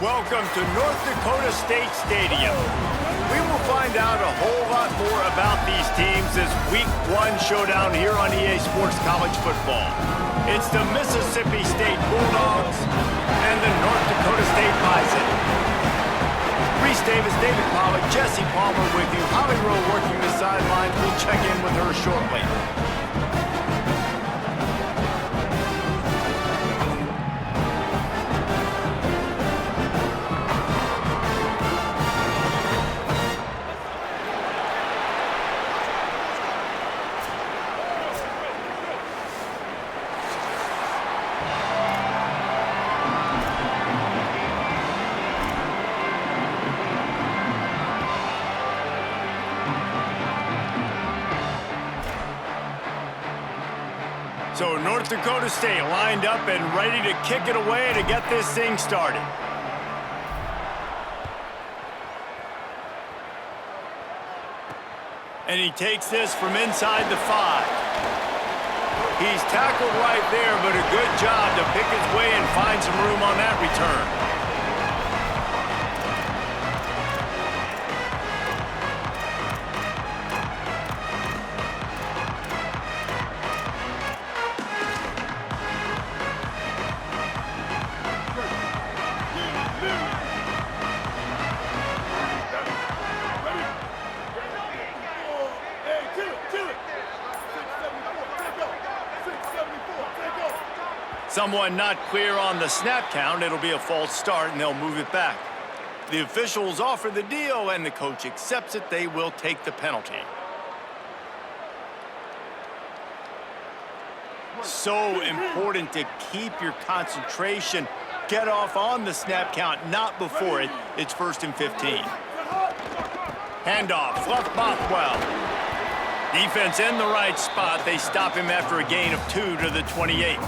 Welcome to North Dakota State Stadium. We will find out a whole lot more about these teams this Week 1 showdown here on EA Sports College Football. It's the Mississippi State Bulldogs and the North Dakota State Bison. Reese Davis, David Pollock, Jesse Palmer with you. Holly Rowe working the sidelines. We'll check in with her shortly. So North Dakota State lined up and ready to kick it away to get this thing started. And he takes this from inside the 5. He's tackled right there, but a good job to pick his way and find some room on that return. Someone not clear on the snap count. It'll be a false start, and they'll move it back. The officials offer the deal, and the coach accepts it. They will take the penalty. So important to keep your concentration. Get off on the snap count, not before it. It's 1st and 15. Handoff, Fluff Bothwell. Defense in the right spot. They stop him after a gain of 2 to the 28.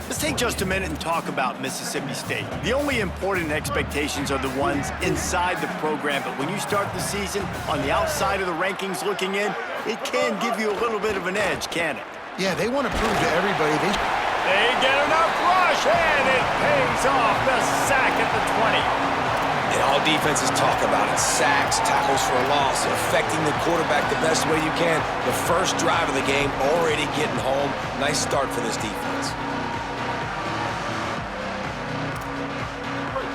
Let's take just a minute and talk about Mississippi State. The only important expectations are the ones inside the program, but when you start the season on the outside of the rankings looking in, it can give you a little bit of an edge, can it? Yeah, they want to prove to everybody they get enough rush, and it pays off. The sack at the 20. And all defenses talk about it. Sacks, tackles for a loss, affecting the quarterback the best way you can. The first drive of the game, already getting home. Nice start for this defense.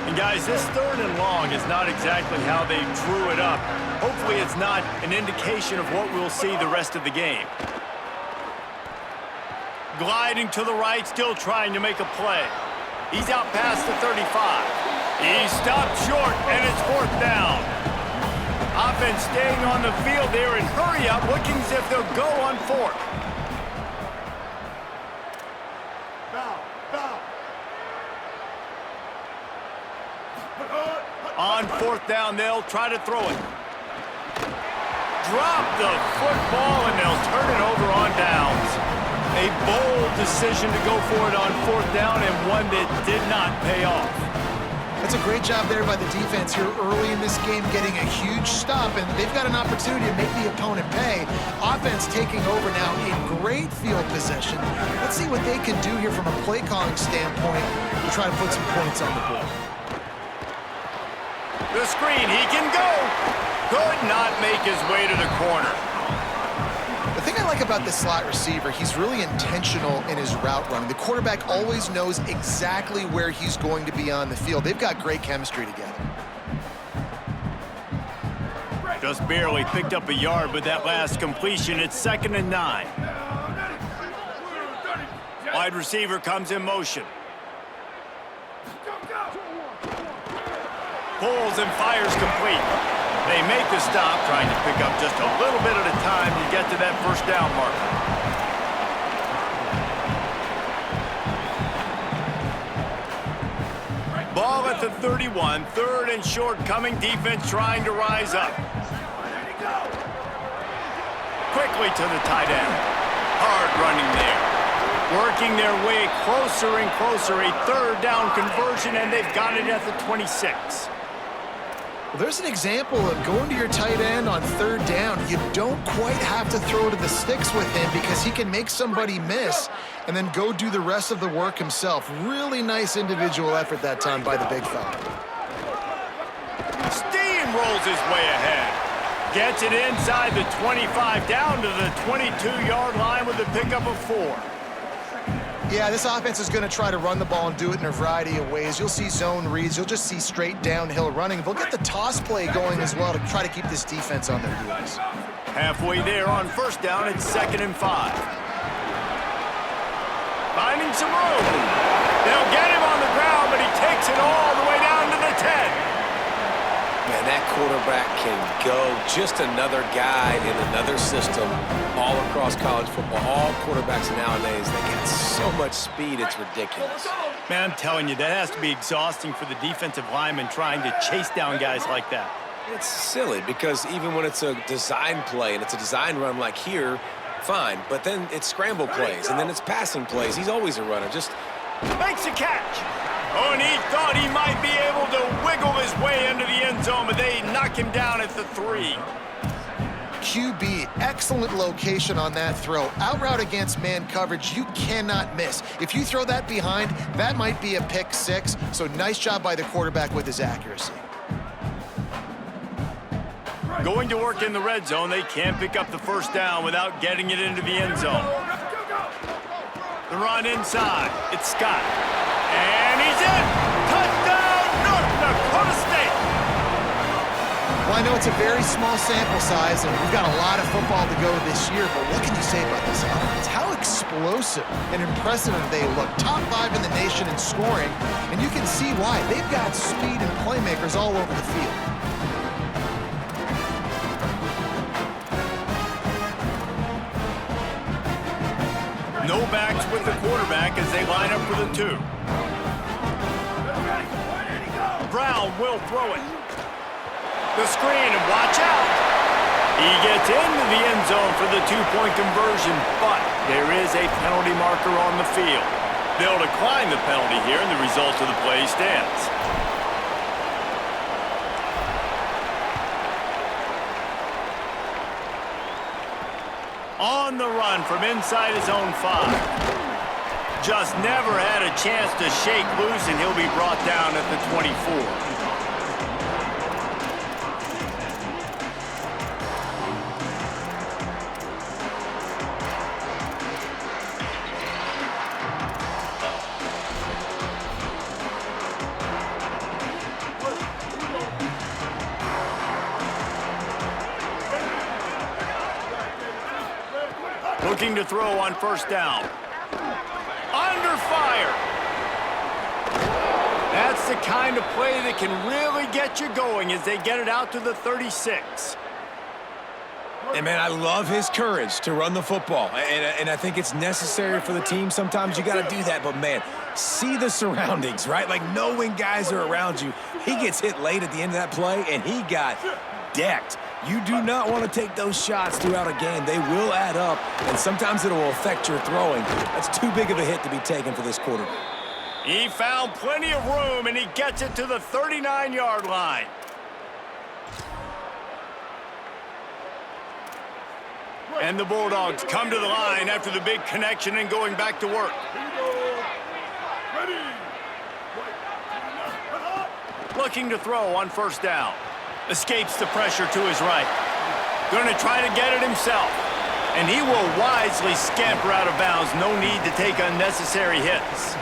And guys, this 3rd and long is not exactly how they drew it up. Hopefully it's not an indication of what we'll see the rest of the game. Gliding to the right, still trying to make a play. He's out past the 35. He stopped short, and it's 4th down. Offense staying on the field there and hurry up, looking as if they'll go on 4th. On 4th down, they'll try to throw it. Drop the football, and they'll turn it over on downs. A bold decision to go for it on 4th down, and one that did not pay off. That's a great job there by the defense here early in this game, getting a huge stop, and they've got an opportunity to make the opponent pay. Offense taking over now in great field possession. Let's see what they can do here from a play calling standpoint to try to put some points on the board. The screen, he can go. Could not make his way to the corner. The thing I like about this slot receiver, he's really intentional in his route running. The quarterback always knows exactly where he's going to be on the field. They've got great chemistry together. Just barely picked up a yard with that last completion. It's 2nd and 9. Wide receiver comes in motion. Pulls and fires complete. They make the stop, trying to pick up just a little bit at a time to get to that 1st down marker. Ball at the 31, 3rd and short coming. Defense trying to rise up. Quickly to the tight end. Hard running there. Working their way closer and closer. A 3rd down conversion, and they've got it at the 26. Well, there's an example of going to your tight end on third down. You don't quite have to throw to the sticks with him because he can make somebody miss and then go do the rest of the work himself. Really nice individual effort that time by the big fella. Steamrolls his way ahead. Gets it inside the 25, down to the 22-yard line with a pickup of 4. Yeah, this offense is going to try to run the ball and do it in a variety of ways. You'll see zone reads. You'll just see straight downhill running. They'll get the toss play going as well to try to keep this defense on their heels. Halfway there on first down, it's 2nd and 5. Finding some room. They'll get him on the ground, but he takes it all the way down to the 10. Man, that quarterback can go. Just another guy in another system all across college football. All quarterbacks nowadays, they get so much speed, it's ridiculous. Man, I'm telling you, that has to be exhausting for the defensive lineman trying to chase down guys like that. It's silly because even when it's a design play and it's a design run like here, fine. But then it's scramble plays, and then it's passing plays. He's always a runner. Just makes a catch. Oh, and he thought he might be able to wiggle his way into the end zone, but they knock him down at the 3. QB, excellent location on that throw. Out route against man coverage, you cannot miss. If you throw that behind, that might be a pick 6. So nice job by the quarterback with his accuracy. Going to work in the red zone, they can't pick up the first down without getting it into the end zone. The run inside, it's Scott. And he's in! Touchdown, North Dakota State! Well, I know it's a very small sample size, and we've got a lot of football to go this year, but what can you say about this offense? How explosive and impressive they look. Top 5 in the nation in scoring, and you can see why. They've got speed and playmakers all over the field. No backs with the quarterback as they line up for the 2. Brown will throw it. The screen, and watch out. He gets into the end zone for the 2-point conversion, but there is a penalty marker on the field. They'll decline the penalty here, and the result of the play stands. On the run from inside his own 5. Just never had a chance to shake loose, and he'll be brought down at the 24. Looking to throw on first down. Under fire. That's the kind of play that can really get you going as they get it out to the 36. And, man, I love his courage to run the football. And I think it's necessary for the team. Sometimes you got to do that. But, man, see the surroundings, right? Like, know when guys are around you. He gets hit late at the end of that play, and he got decked. You do not want to take those shots throughout a game. They will add up, and sometimes it will affect your throwing. That's too big of a hit to be taken for this quarterback. He found plenty of room, and he gets it to the 39-yard line. And the Bulldogs come to the line after the big connection and going back to work. Looking to throw on first down. Escapes the pressure to his right. Going to try to get it himself. And he will wisely scamper out of bounds. No need to take unnecessary hits.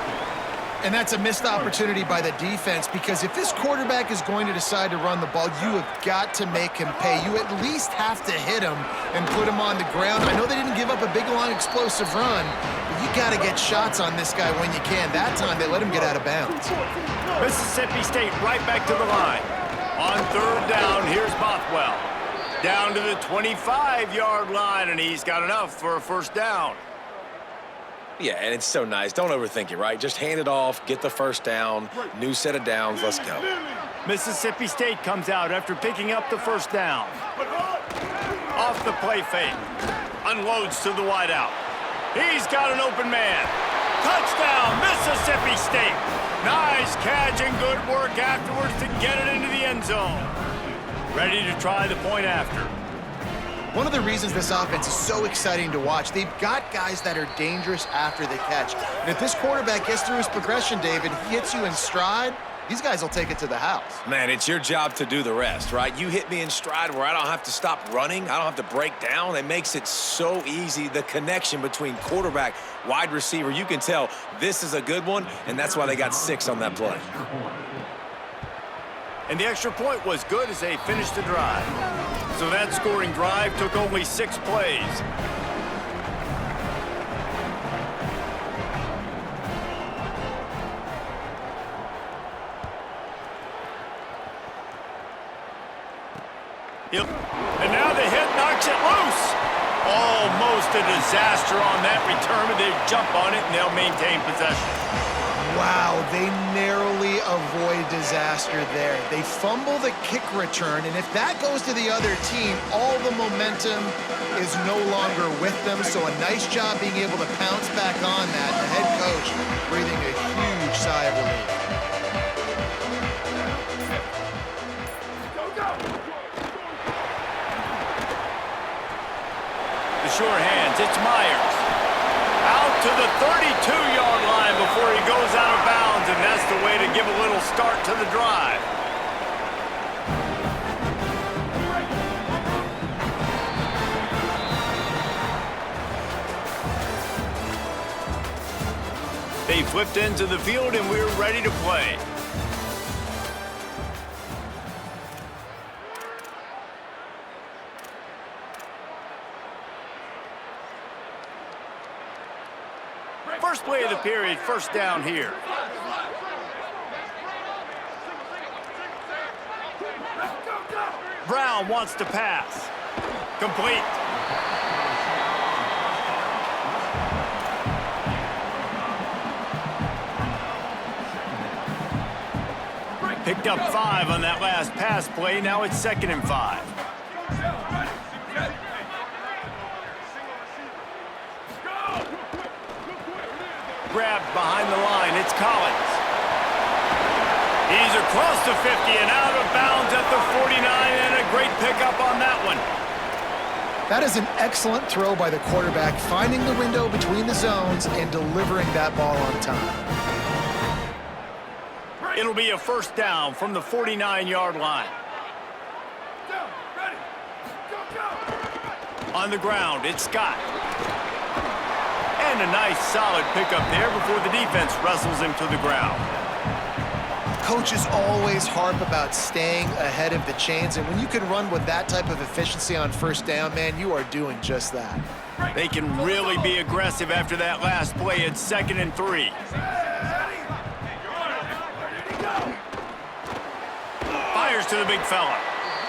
And that's a missed opportunity by the defense, because if this quarterback is going to decide to run the ball, you have got to make him pay. You at least have to hit him and put him on the ground. I know they didn't give up a big, long, explosive run, but you got to get shots on this guy when you can. That time, they let him get out of bounds. Mississippi State right back to the line. On third down, here's Bothwell. Down to the 25-yard line, and he's got enough for a first down. Yeah, and it's so nice. Don't overthink it, right? Just hand it off, get the first down, new set of downs, let's go. Mississippi State comes out after picking up the first down. Off the play fake. Unloads to the wideout. He's got an open man. Touchdown, Mississippi State. Nice catch and good work afterwards to get it into the end zone. Ready to try the point after. One of the reasons this offense is so exciting to watch, they've got guys that are dangerous after the catch. And if this quarterback gets through his progression, David, he hits you in stride, these guys will take it to the house. Man, it's your job to do the rest, right? You hit me in stride where I don't have to stop running. I don't have to break down. It makes it so easy, the connection between quarterback, wide receiver. You can tell this is a good one, and that's why they got 6 on that play. And the extra point was good as they finished the drive. So that scoring drive took only 6 plays. And now the hit knocks it loose. Almost a disaster on that return, but they jump on it and they'll maintain possession. Wow, they narrowly avoid disaster there. They fumble the kick return, and if that goes to the other team, all the momentum is no longer with them. So a nice job being able to pounce back on that. The head coach breathing a huge sigh of relief. Sure hands, it's Myers. Out to the 32-yard line before he goes out of bounds, and that's the way to give a little start to the drive. They flipped into the field, and we're ready to play. First play of the period, first down here. Brown wants to pass. Complete. Picked up 5 on that last pass play. Now it's 2nd and 5. Grabbed behind the line. It's Collins. He's across the 50 and out of bounds at the 49, and a great pickup on that one. That is an excellent throw by the quarterback, finding the window between the zones and delivering that ball on time. It'll be a first down from the 49-yard line. On the ground, it's Scott. And a nice solid pickup there before the defense wrestles him to the ground. Coaches always harp about staying ahead of the chains, and when you can run with that type of efficiency on first down, man, you are doing just that. They can really be aggressive after that last play. It's 2nd and 3. Fires to the big fella.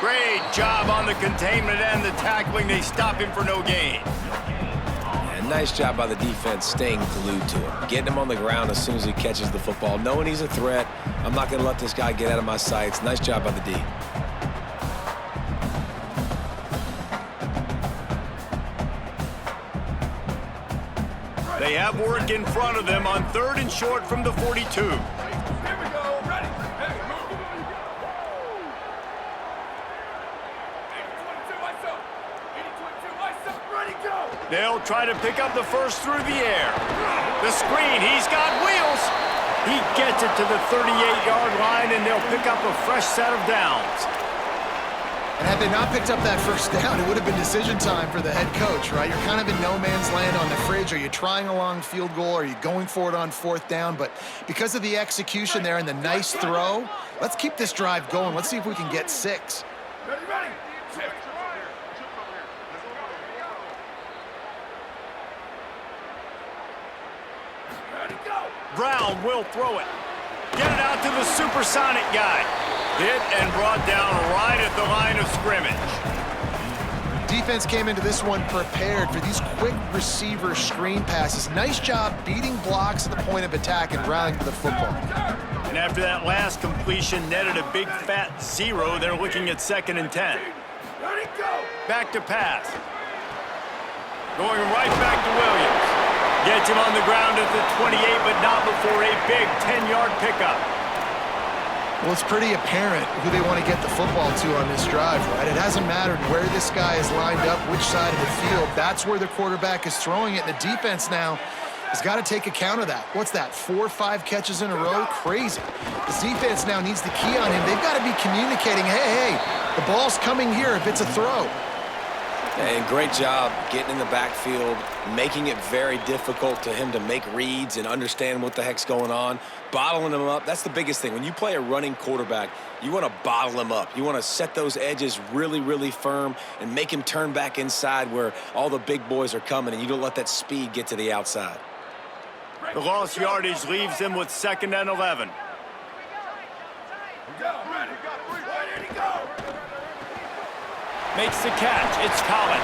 Great job on the containment and the tackling. They stop him for no gain. Nice job by the defense staying glued to him, getting him on the ground as soon as he catches the football, knowing he's a threat. I'm not going to let this guy get out of my sights. Nice job by the D. They have work in front of them on 3rd and short from the 42. They'll try to pick up the first through the air. The screen, he's got wheels. He gets it to the 38-yard line, and they'll pick up a fresh set of downs. And had they not picked up that first down, it would have been decision time for the head coach, right? You're kind of in no man's land on the fridge. Are you trying a long field goal? Are you going for it on 4th down? But because of the execution there and the nice throw, let's keep this drive going. Let's see if we can get 6. Ready, ready. 6. Brown will throw it. Get it out to the supersonic guy. Hit and brought down right at the line of scrimmage. Defense came into this one prepared for these quick receiver screen passes. Nice job beating blocks at the point of attack and rallying to the football. And after that last completion netted a big fat 0, they're looking at 2nd and 10. Back to pass. Going right back to Williams. Gets him on the ground at the 28, but not before a big 10-yard pickup. Well, it's pretty apparent who they want to get the football to on this drive, right? It hasn't mattered where this guy is lined up, which side of the field. That's where the quarterback is throwing it, and the defense now has got to take account of that. What's that, 4 or 5 catches in a row? Crazy. This defense now needs to key on him. They've got to be communicating, hey, the ball's coming here if it's a throw. And great job getting in the backfield, making it very difficult to him to make reads and understand what the heck's going on, bottling him up. That's the biggest thing. When you play a running quarterback, you want to bottle him up. You want to set those edges really, really firm and make him turn back inside where all the big boys are coming, and you don't let that speed get to the outside. The lost yardage leaves them with 2nd and 11. Makes the catch. It's Collins.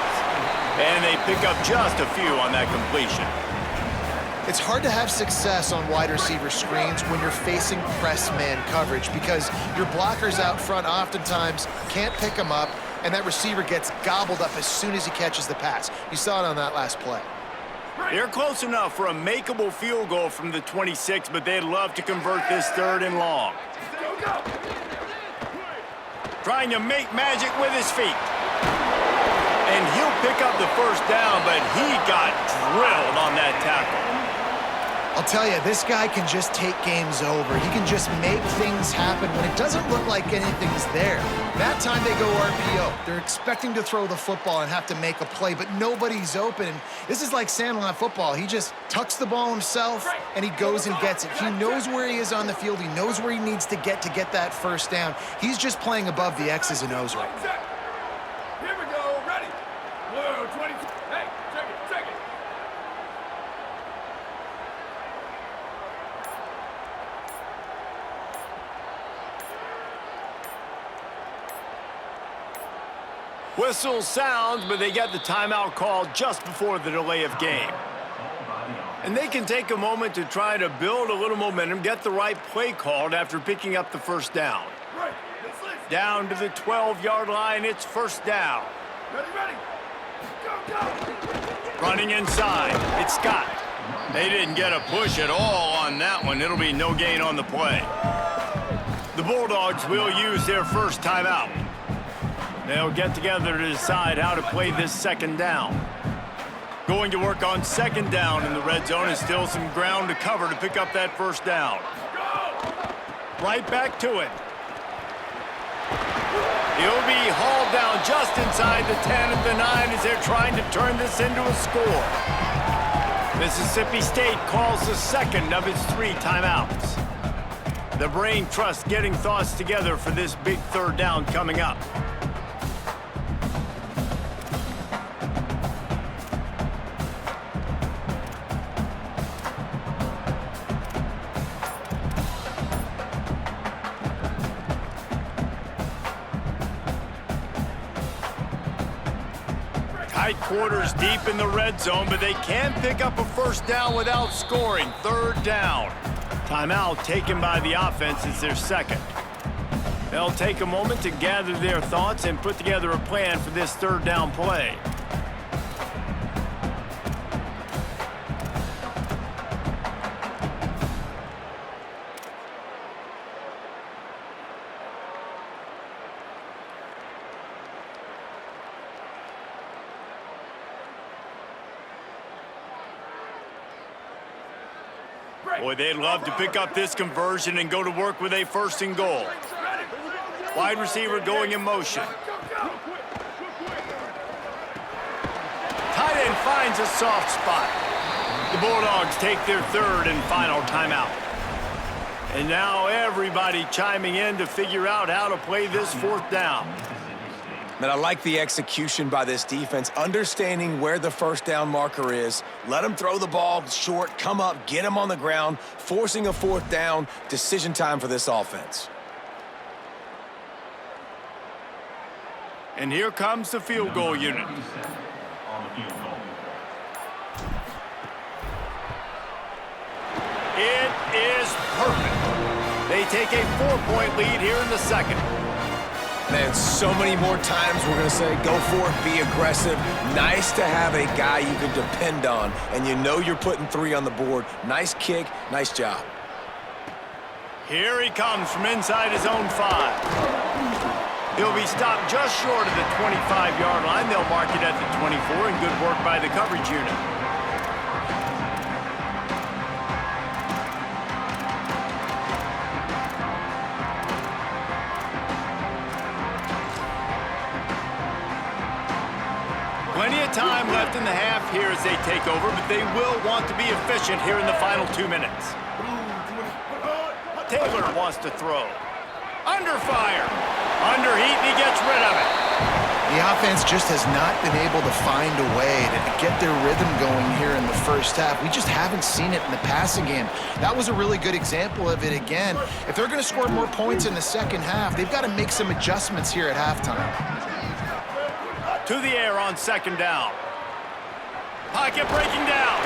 And they pick up just a few on that completion. It's hard to have success on wide receiver screens when you're facing press man coverage because your blockers out front oftentimes can't pick them up, and that receiver gets gobbled up as soon as he catches the pass. You saw it on that last play. They're close enough for a makeable field goal from the 26, but they'd love to convert this 3rd and long. Trying to make magic with his feet. And he'll pick up the 1st down, but he got drilled on that tackle. I'll tell you, this guy can just take games over. He can just make things happen when it doesn't look like anything's there. That time they go RPO. They're expecting to throw the football and have to make a play, but nobody's open. This is like Sandlot football. He just tucks the ball himself, and he goes and gets it. He knows where he is on the field. He knows where he needs to get that 1st down. He's just playing above the X's and O's right now. Here we go. Ready. Whoa, 22. Hey, check it. Whistle sounds, but they get the timeout called just before the delay of game. And they can take a moment to try to build a little momentum, get the right play called after picking up the 1st down. Down to the 12-yard line, it's 1st down. Ready. Go. Running inside, it's Scott. They didn't get a push at all on that one. It'll be no gain on the play. The Bulldogs will use their 1st timeout. They'll get together to decide how to play this 2nd down. Going to work on 2nd down in the red zone is still some ground to cover to pick up that 1st down. Right back to it. He'll be hauled down just inside the 10 at the 9 as they're trying to turn this into a score. Mississippi State calls the 2nd of its 3 timeouts. The brain trust getting thoughts together for this big 3rd down coming up. Tight quarters deep in the red zone, but they can pick up a 1st down without scoring. 3rd down. Timeout taken by the offense. It's their 2nd. They'll take a moment to gather their thoughts and put together a plan for this 3rd down play. Boy, they'd love to pick up this conversion and go to work with a 1st and goal. Wide receiver going in motion. Tight end finds a soft spot. The Bulldogs take their 3rd and final timeout. And now everybody chiming in to figure out how to play this 4th down. Man, I like the execution by this defense, understanding where the 1st down marker is. Let them throw the ball short, come up, get them on the ground, forcing a 4th down. Decision time for this offense. And here comes the field goal unit. It is perfect. They take a 4-point lead here in the 2nd. Man, so many more times we're going to say, go for it, be aggressive. Nice to have a guy you can depend on, and you know you're putting 3 on the board. Nice kick, nice job. Here he comes from inside his own 5. He'll be stopped just short of the 25-yard line. They'll mark it at the 24, and good work by the coverage unit. Plenty of time left in the half here as they take over, but they will want to be efficient here in the final 2 minutes. Taylor wants to throw. Under fire. Under heat, and he gets rid of it. The offense just has not been able to find a way to get their rhythm going here in the first half. We just haven't seen it in the passing game. That was a really good example of it again. If they're going to score more points in the second half, they've got to make some adjustments here at halftime. To the air on second down. Pocket breaking down.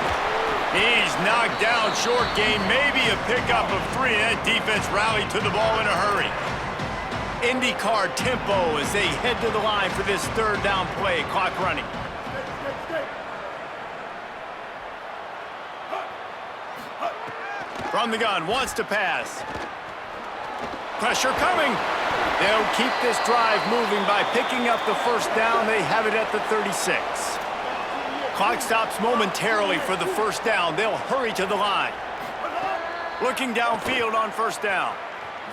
He's knocked down short gain, maybe a pickup of 3. That defense rallied to the ball in a hurry. IndyCar tempo as they head to the line for this third down play. Clock running. From the gun, wants to pass. Pressure coming. They'll keep this drive moving by picking up the first down. They have it at the 36. Clock stops momentarily for the first down. They'll hurry to the line. Looking downfield on first down.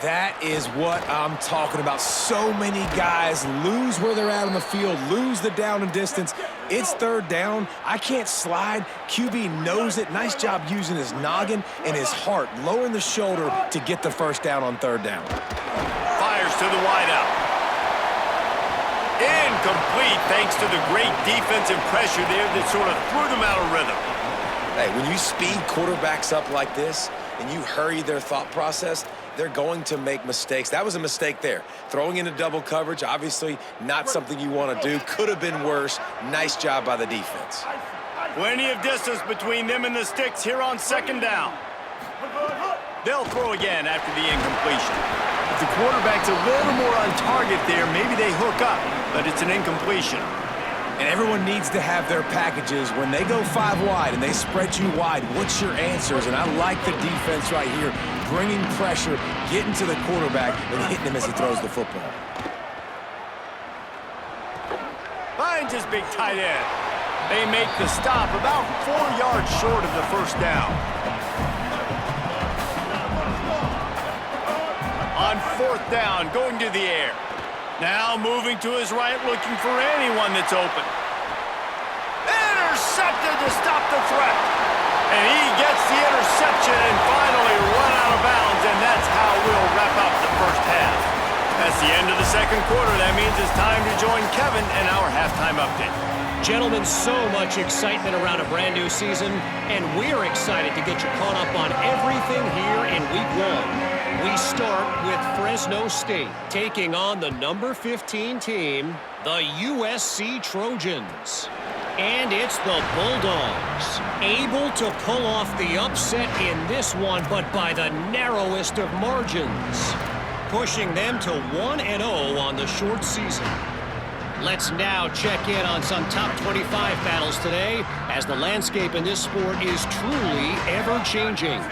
That is what I'm talking about. So many guys lose where they're at on the field, lose the down and distance. It's third down. I can't slide. QB knows it. Nice job using his noggin and his heart, lowering the shoulder to get the first down on third down. Fires to the wideout. Incomplete thanks to the great defensive pressure there that sort of threw them out of rhythm. Hey, when you speed quarterbacks up like this and you hurry their thought process, they're going to make mistakes. That was a mistake there. Throwing into double coverage, obviously not something you want to do. Could have been worse. Nice job by the defense. Plenty of distance between them and the sticks here on second down. They'll throw again after the incompletion. If the quarterback's a little more on target there, maybe they hook up, but it's an incompletion. And everyone needs to have their packages. When they go 5 wide and they spread you wide, what's your answers? And I like the defense right here, bringing pressure, getting to the quarterback, and hitting him as he throws the football. Finds his big tight end. They make the stop about 4 yards short of the first down. On fourth down, going to the air. Now moving to his right, looking for anyone that's open. Intercepted to stop the threat. And he gets the interception and finally run out of bounds, and that's how we'll wrap up the first half. That's the end of the second quarter. That means it's time to join Kevin and our halftime update. Gentlemen, so much excitement around a brand new season, and we're excited to get you caught up on everything here in Week 1. We start with Fresno State taking on the number 15 team, the USC Trojans. And it's the Bulldogs, able to pull off the upset in this one, but by the narrowest of margins, pushing them to 1-0 on the short season. Let's now check in on some top 25 battles today, as the landscape in this sport is truly ever-changing.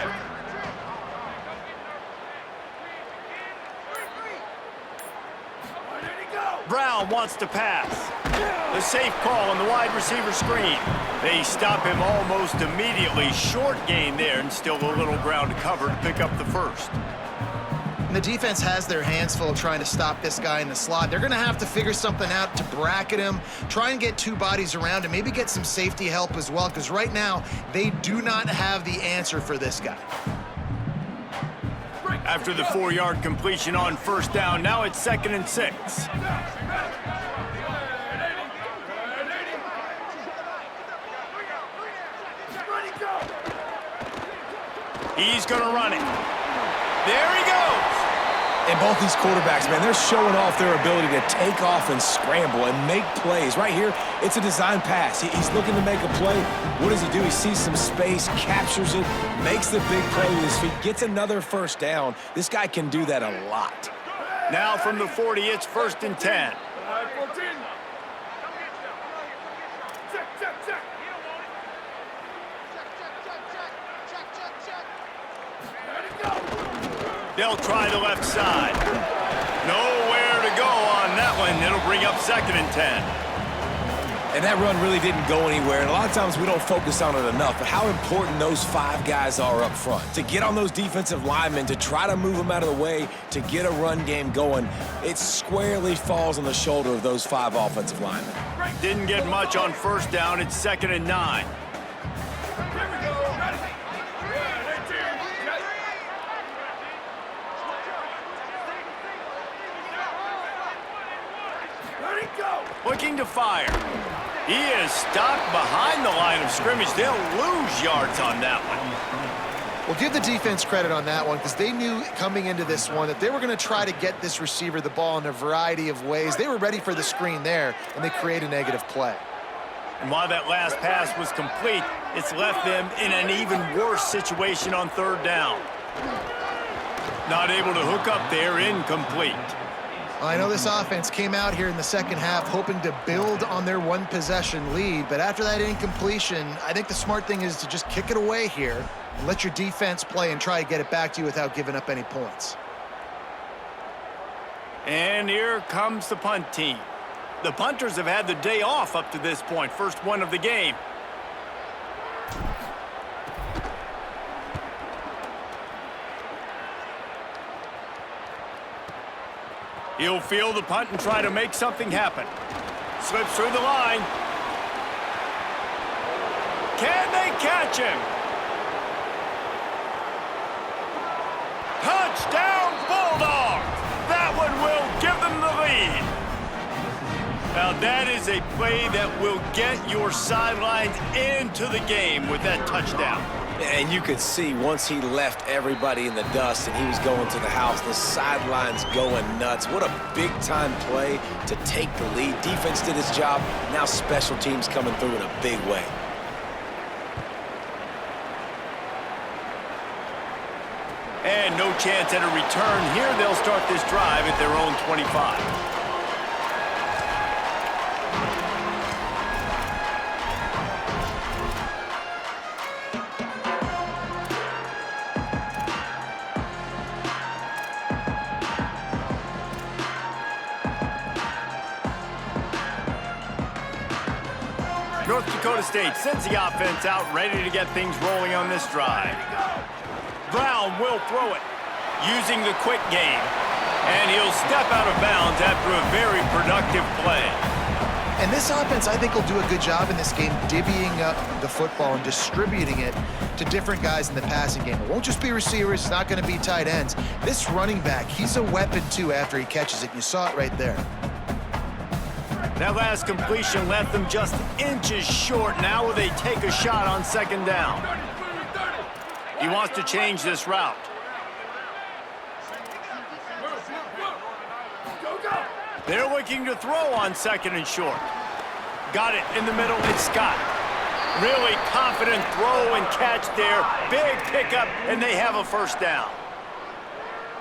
Brown wants to pass. The safe call on the wide receiver screen. They stop him almost immediately. Short gain there, and still a little ground to cover to pick up the first. And the defense has their hands full trying to stop this guy in the slot. They're going to have to figure something out to bracket him, try and get 2 bodies around him, maybe get some safety help as well, because right now they do not have the answer for this guy. After the 4-yard completion on first down, now it's 2nd and 6. He's going to run it. There he goes. And both these quarterbacks, man, they're showing off their ability to take off and scramble and make plays. Right here, it's a design pass. He's looking to make a play. What does he do? He sees some space, captures it, makes the big play with his feet, gets another first down. This guy can do that a lot. Now from the 40, it's 1st and 10. They'll try the left side. Nowhere to go on that one. It'll bring up 2nd and 10. And that run really didn't go anywhere. And a lot of times we don't focus on it enough, but how important those 5 guys are up front. To get on those defensive linemen, to try to move them out of the way, to get a run game going, it squarely falls on the shoulder of those 5 offensive linemen. Didn't get much on 1st down. It's 2nd and 9. Here we go. Ready. Yeah, that's it. Ready, go. Looking to fire. He is stopped behind the line of scrimmage. They'll lose yards on that one. Well, give the defense credit on that one because they knew coming into this one that they were going to try to get this receiver the ball in a variety of ways. They were ready for the screen there, and they create a negative play. And while that last pass was complete, it's left them in an even worse situation on 3rd down. Not able to hook up there, incomplete. I know this offense came out here in the second half hoping to build on their 1-possession lead, but after that incompletion, I think the smart thing is to just kick it away here and let your defense play and try to get it back to you without giving up any points. And here comes the punt team. The punters have had the day off up to this point, first one of the game. He'll field the punt and try to make something happen. Slips through the line. Can they catch him? Touchdown, Bulldogs! That one will give them the lead. Now that is a play that will get your sidelines into the game with that touchdown. And you could see once he left everybody in the dust and he was going to the house, the sidelines going nuts. What a big-time play to take the lead. Defense did its job. Now special teams coming through in a big way. And no chance at a return here. They'll start this drive at their own 25. North Dakota State sends the offense out, ready to get things rolling on this drive. Brown will throw it, using the quick game. And he'll step out of bounds after a very productive play. And this offense, I think, will do a good job in this game divvying up the football and distributing it to different guys in the passing game. It won't just be receivers. It's not going to be tight ends. This running back, he's a weapon, too, after he catches it. You saw it right there. That last completion left them just inches short. Now will they take a shot on 2nd down? He wants to change this route. They're looking to throw on 2nd and short. Got it in the middle. It's Scott. Really confident throw and catch there. Big pickup, and they have a 1st down.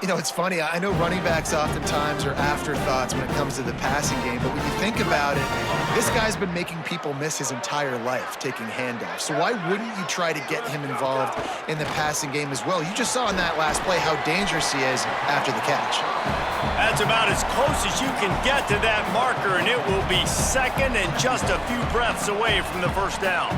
You know, it's funny. I know running backs oftentimes are afterthoughts when it comes to the passing game, but when you think about it, this guy's been making people miss his entire life taking handoffs. So why wouldn't you try to get him involved in the passing game as well? You just saw in that last play how dangerous he is after the catch. That's about as close as you can get to that marker, and it will be 2nd and just a few breaths away from the 1st down.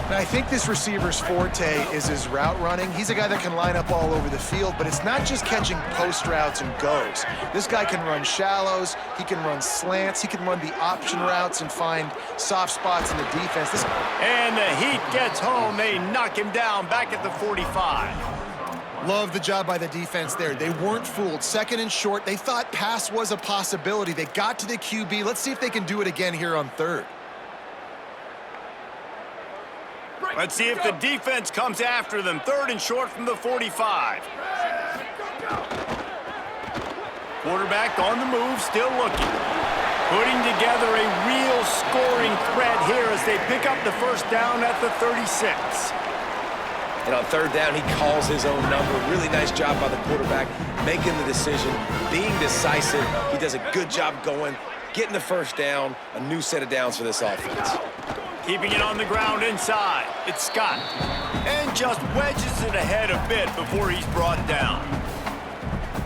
And I think this receiver's forte is his route running. He's a guy that can line up all over the field, but it's not just catching post routes and goes. This guy can run shallows, he can run slants, he can run the option routes and find soft spots in the defense. And the heat gets home. They knock him down back at the 45. Love the job by the defense there. They weren't fooled. 2nd and short. They thought pass was a possibility. They got to the QB. Let's see if they can do it again here on 3rd. Let's see if the defense comes after them. 3rd and short from the 45. Quarterback on the move, still looking. Putting together a real scoring threat here as they pick up the 1st down at the 36. And on 3rd down, he calls his own number. Really nice job by the quarterback, making the decision, being decisive. He does a good job going, getting the 1st down, a new set of downs for this offense. Keeping it on the ground inside. It's Scott. And just wedges it ahead a bit before he's brought down.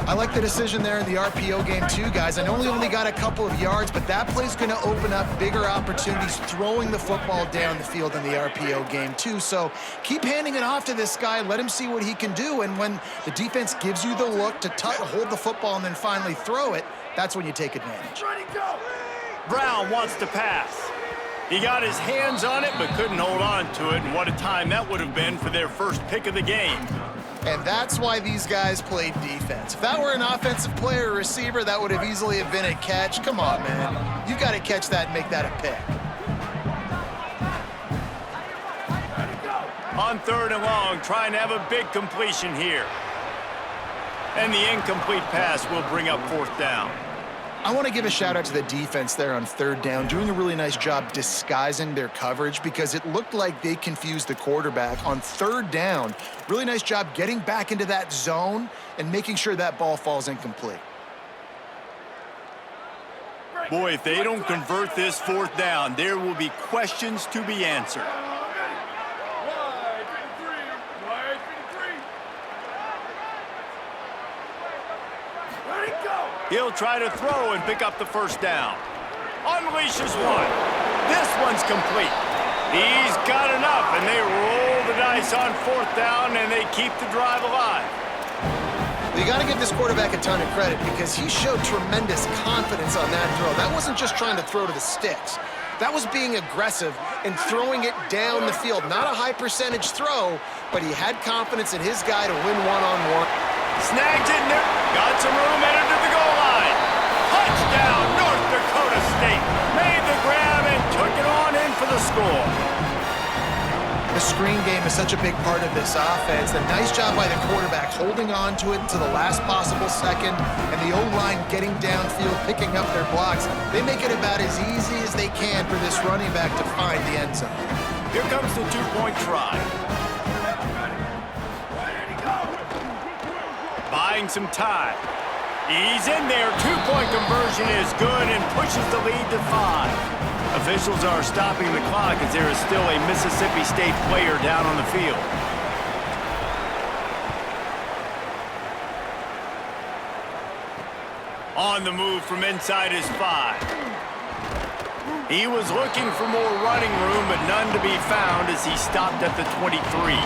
I like the decision there in the RPO game too, guys. I know he only got a couple of yards, but that play's going to open up bigger opportunities throwing the football down the field in the RPO game too. So keep handing it off to this guy. Let him see what he can do. And when the defense gives you the look to hold the football and then finally throw it, that's when you take advantage. Brown wants to pass. He got his hands on it but couldn't hold on to it, and what a time that would have been for their first pick of the game. And that's why these guys played defense. If that were an offensive player or receiver, that would have easily have been a catch. Come on, man. You've got to catch that and make that a pick. On 3rd and long, trying to have a big completion here. And the incomplete pass will bring up 4th down. I want to give a shout out to the defense there on 3rd down, doing a really nice job disguising their coverage because it looked like they confused the quarterback on 3rd down. Really nice job getting back into that zone and making sure that ball falls incomplete. Boy, if they don't convert this 4th down, there will be questions to be answered. He'll try to throw and pick up the 1st down. Unleashes one. This one's complete. He's got enough, and they roll the dice on 4th down, and they keep the drive alive. You got to give this quarterback a ton of credit because he showed tremendous confidence on that throw. That wasn't just trying to throw to the sticks. That was being aggressive and throwing it down the field. Not a high percentage throw, but he had confidence in his guy to win one-on-one. Snagged it in there. Got some room, entered to the goal line. Touchdown, North Dakota State. Made the grab and took it on in for the score. The screen game is such a big part of this offense. A nice job by the quarterback holding on to it to the last possible second, and the O-line getting downfield, picking up their blocks. They make it about as easy as they can for this running back to find the end zone. Here comes the 2-point try. Buying some time. He's in there. 2-point conversion is good and pushes the lead to 5. Officials are stopping the clock as there is still a Mississippi State player down on the field. On the move from inside his 5. He was looking for more running room, but none to be found as he stopped at the 23.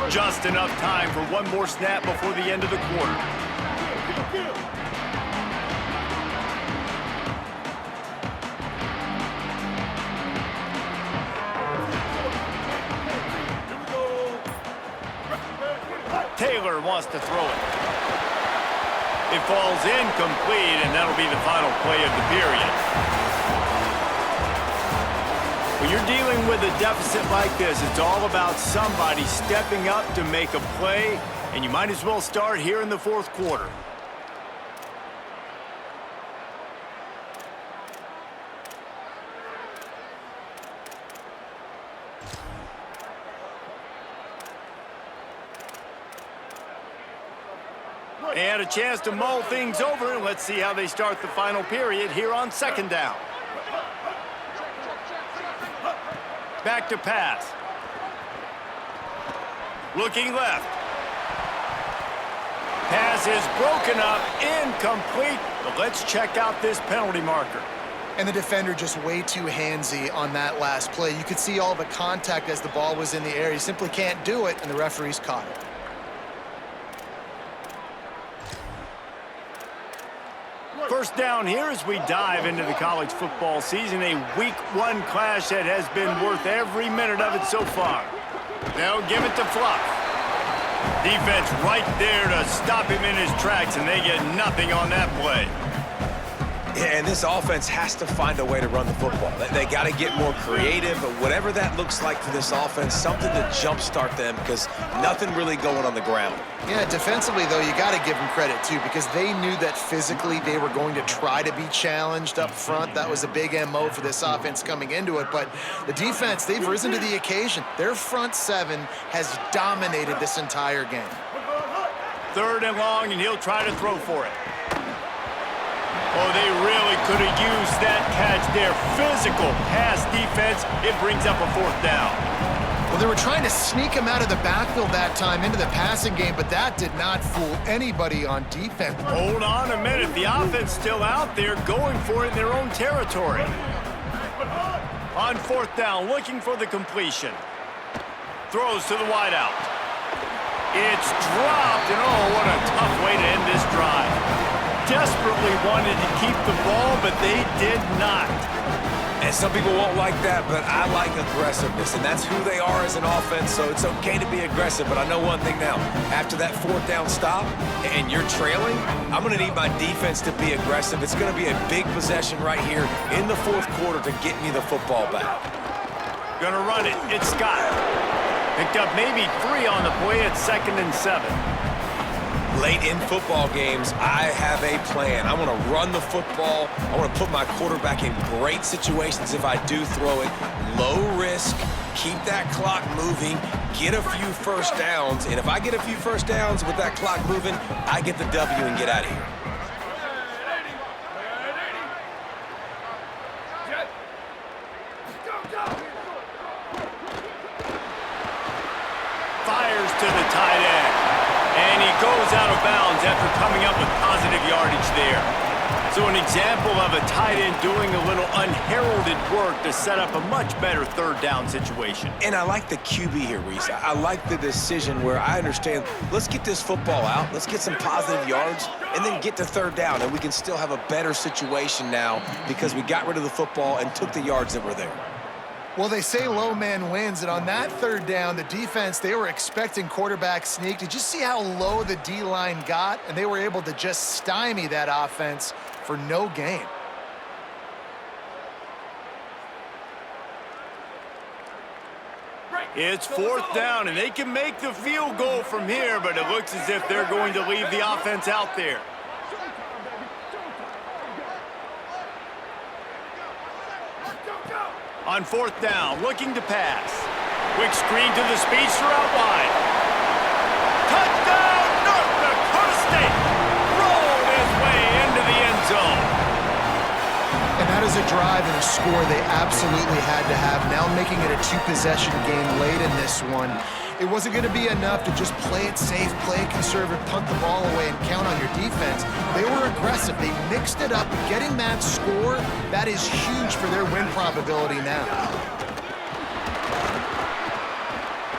Just enough time for one more snap before the end of the quarter. Taylor wants to throw it. It falls incomplete, and that'll be the final play of the period. When you're dealing with a deficit like this, it's all about somebody stepping up to make a play, and you might as well start here in the 4th quarter. And a chance to mull things over, and let's see how they start the final period here on 2nd down. Back to pass. Looking left. Pass is broken up, incomplete, but let's check out this penalty marker. And the defender just way too handsy on that last play. You could see all the contact as the ball was in the air. You simply can't do it, and the referees caught it. First down here as we dive into the college football season. A week 1 clash that has been worth every minute of it so far. They'll give it to Fluff. Defense right there to stop him in his tracks, and they get nothing on that play. Yeah, and this offense has to find a way to run the football. They got to get more creative, but whatever that looks like for this offense, something to jumpstart them because nothing really going on the ground. Yeah, defensively, though, you got to give them credit, too, because they knew that physically they were going to try to be challenged up front. That was a big MO for this offense coming into it. But the defense, they've risen to the occasion. Their front 7 has dominated this entire game. 3rd and long, and he'll try to throw for it. Oh, they really could have used that catch there. Physical pass defense. It brings up a 4th down. Well, they were trying to sneak him out of the backfield that time into the passing game, but that did not fool anybody on defense. Hold on a minute. The offense still out there going for it in their own territory. On 4th down, looking for the completion. Throws to the wideout. It's dropped, and oh, what a tough way to end this drive. Desperately wanted to keep the ball, but they did not. And some people won't like that, but I like aggressiveness, and that's who they are as an offense, so it's okay to be aggressive. But I know one thing now. After that 4th down stop and you're trailing, I'm going to need my defense to be aggressive. It's going to be a big possession right here in the 4th quarter to get me the football back. Gonna run it. It's Scott. Picked up maybe 3 on the play at 2nd and 7. Late in football games, I have a plan. I want to run the football. I want to put my quarterback in great situations if I do throw it. Low risk, keep that clock moving, get a few first downs. And if I get a few first downs with that clock moving, I get the W and get out of here. Fires to the tight end. And he goes out of bounds after coming up with positive yardage there. So an example of a tight end doing a little unheralded work to set up a much better 3rd down situation. And I like the QB here, Reese. I like the decision where I understand, let's get this football out, let's get some positive yards, and then get to 3rd down, and we can still have a better situation now because we got rid of the football and took the yards that were there. Well, they say low man wins, and on that 3rd down, the defense, they were expecting quarterback sneak. Did you see how low the D-line got? And they were able to just stymie that offense for no gain. It's 4th down, and they can make the field goal from here, but it looks as if they're going to leave the offense out there. On 4th down, looking to pass. Quick screen to the speedster out wide. Touchdown, North Dakota State! Rolled his way into the end zone. And that is a drive and a score they absolutely had to have. Now making it a 2-possession game late in this one. It wasn't going to be enough to just play it safe, play it conservative, punt the ball away, and count on your defense. They were aggressive. They mixed it up. Getting that score, that is huge for their win probability now.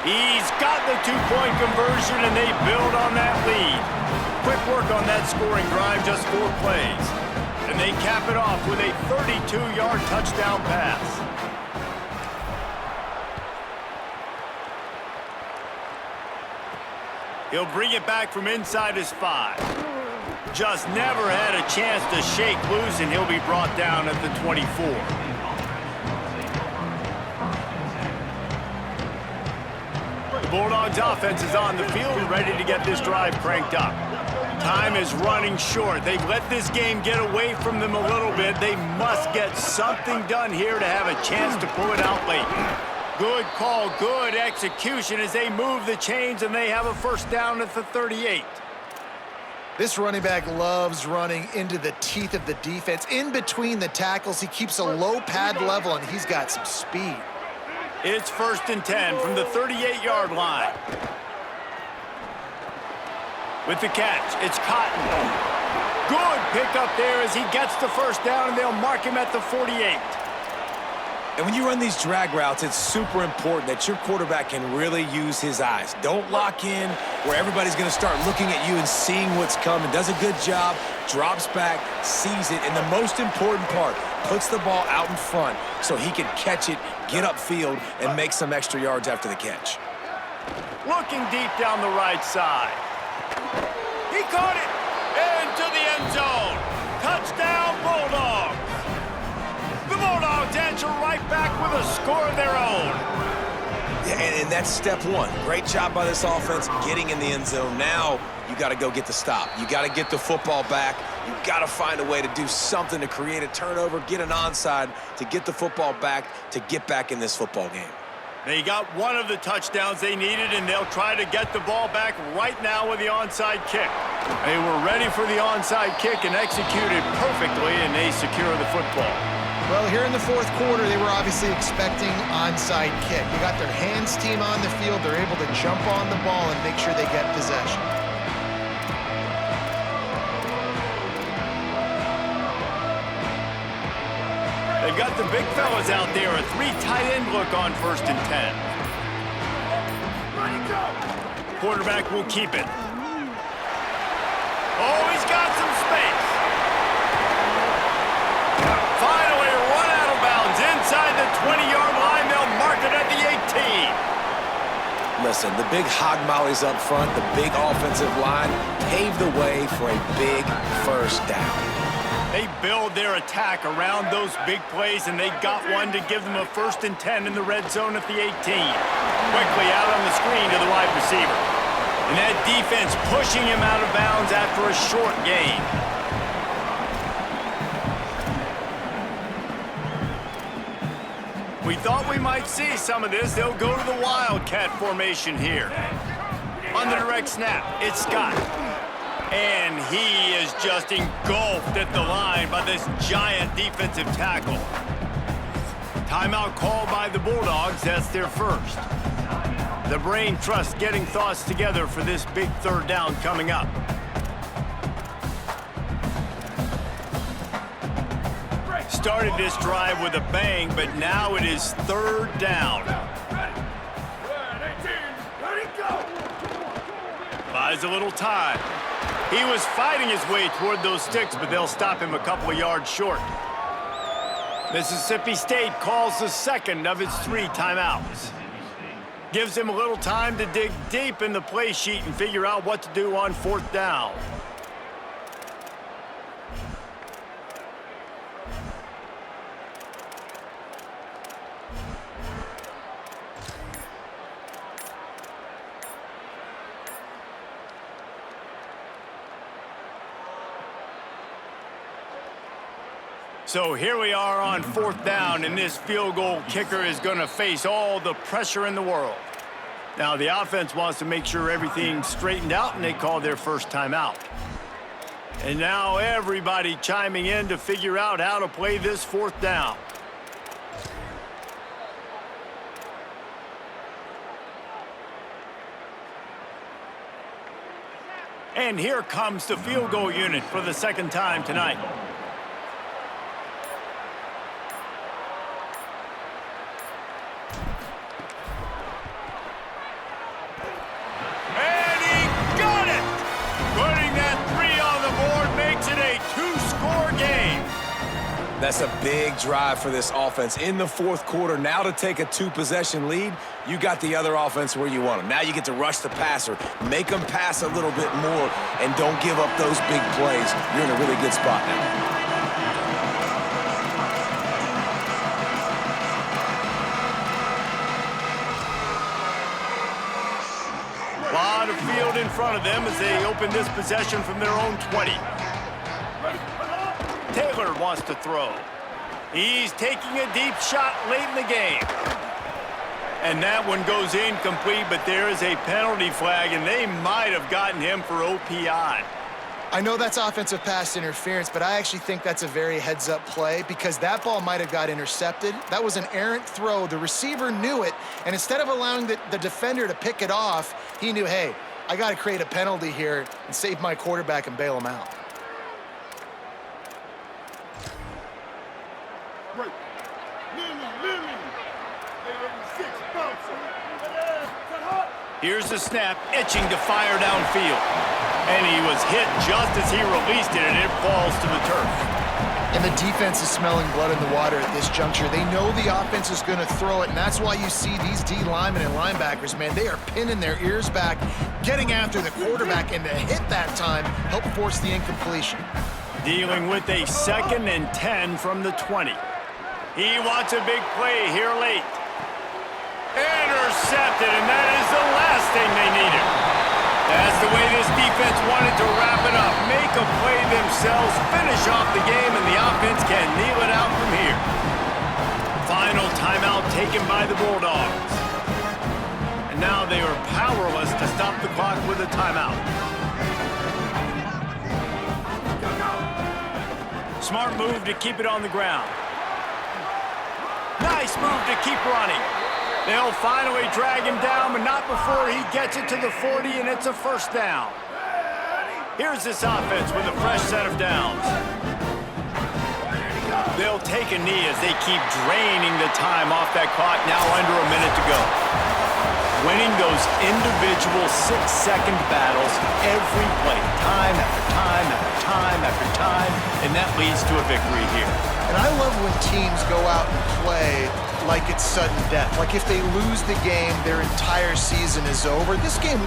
He's got the 2-point conversion, and they build on that lead. Quick work on that scoring drive, just 4 plays. And they cap it off with a 32-yard touchdown pass. He'll bring it back from inside his 5. Just never had a chance to shake loose, and he'll be brought down at the 24. The Bulldogs offense is on the field and ready to get this drive cranked up. Time is running short. They've let this game get away from them a little bit. They must get something done here to have a chance to pull it out late. Good call, good execution as they move the chains, and they have a 1st down at the 38. This running back loves running into the teeth of the defense. In between the tackles, he keeps a low pad level, and he's got some speed. It's 1st and 10 from the 38-yard line. With the catch, it's Cotton. Good pickup there as he gets the 1st down, and they'll mark him at the 48. And when you run these drag routes, it's super important that your quarterback can really use his eyes. Don't lock in where everybody's going to start looking at you and seeing what's coming. Does a good job, drops back, sees it, and the most important part, puts the ball out in front so he can catch it, get upfield, and make some extra yards after the catch. Looking deep down the right side. He caught it into the end zone. Touchdown, Bulldogs. The Bulldogs answer right back with a score of their own. Yeah, and that's step 1. Great job by this offense getting in the end zone. Now you got to go get the stop. You got to get the football back. You got to find a way to do something to create a turnover, get an onside, to get the football back, to get back in this football game. They got one of the touchdowns they needed, and they'll try to get the ball back right now with the onside kick. They were ready for the onside kick and executed perfectly, and they secure the football. Well, here in the fourth quarter, they were obviously expecting onside kick. They got their hands team on the field. They're able to jump on the ball and make sure they get possession. They've got the big fellas out there, a 3 tight end look on 1st and 10. Quarterback will keep it. Oh, he's got some space. Finally run out of bounds inside the 20-yard line. They'll mark it at the 18. Listen, the big hog mollies up front, the big offensive line paved the way for a big first down. They build their attack around those big plays, and they got one to give them a 1st and 10 in the red zone at the 18. Quickly out on the screen to the wide receiver. And that defense pushing him out of bounds after a short gain. We thought we might see some of this. They'll go to the Wildcat formation here. On the direct snap, it's Scott. And he is just engulfed at the line by this giant defensive tackle. Timeout called by the Bulldogs. That's their first. The brain trust getting thoughts together for this big 3rd down coming up. Started this drive with a bang, but now it is 3rd down. Buys a little time. He was fighting his way toward those sticks, but they'll stop him a couple of yards short. Mississippi State calls the 2nd of its 3 timeouts. Gives him a little time to dig deep in the play sheet and figure out what to do on 4th down. So here we are on 4th down, and this field goal kicker is going to face all the pressure in the world. Now, the offense wants to make sure everything's straightened out, and they call their first timeout. And now everybody chiming in to figure out how to play this 4th down. And here comes the field goal unit for the 2nd time tonight. That's a big drive for this offense in the 4th quarter. Now to take a 2-possession lead, you got the other offense where you want them. Now you get to rush the passer, make them pass a little bit more, and don't give up those big plays. You're in a really good spot now. A lot of field in front of them as they open this possession from their own 20. Taylor wants to throw. He's taking a deep shot late in the game. And that one goes incomplete, but there is a penalty flag, and they might have gotten him for OPI. I know that's offensive pass interference, but I actually think that's a very heads-up play because that ball might have got intercepted. That was an errant throw. The receiver knew it, and instead of allowing the defender to pick it off, he knew, hey, I got to create a penalty here and save my quarterback and bail him out. Here's the snap, itching to fire downfield. And he was hit just as he released it, and it falls to the turf. And the defense is smelling blood in the water at this juncture. They know the offense is going to throw it, and that's why you see these D linemen and linebackers, man, they are pinning their ears back, getting after the quarterback, and to hit that time, help force the incompletion. Dealing with a 2nd and 10 from the 20. He wants a big play here late. Intercepted, and that is the last thing they needed. That's the way this defense wanted to wrap it up. Make a play themselves, finish off the game, and the offense can kneel it out from here. Final timeout taken by the Bulldogs. And now they are powerless to stop the clock with a timeout. Smart move to keep it on the ground. Nice move to keep running. They'll finally drag him down, but not before he gets it to the 40, and it's a first down. Here's this offense with a fresh set of downs. They'll take a knee as they keep draining the time off that clock, now under a minute to go. Winning those individual 6-second battles every play, time after time after time after time, and that leads to a victory here. And I love when teams go out and play like it's sudden death. Like if they lose the game, their entire season is over. This game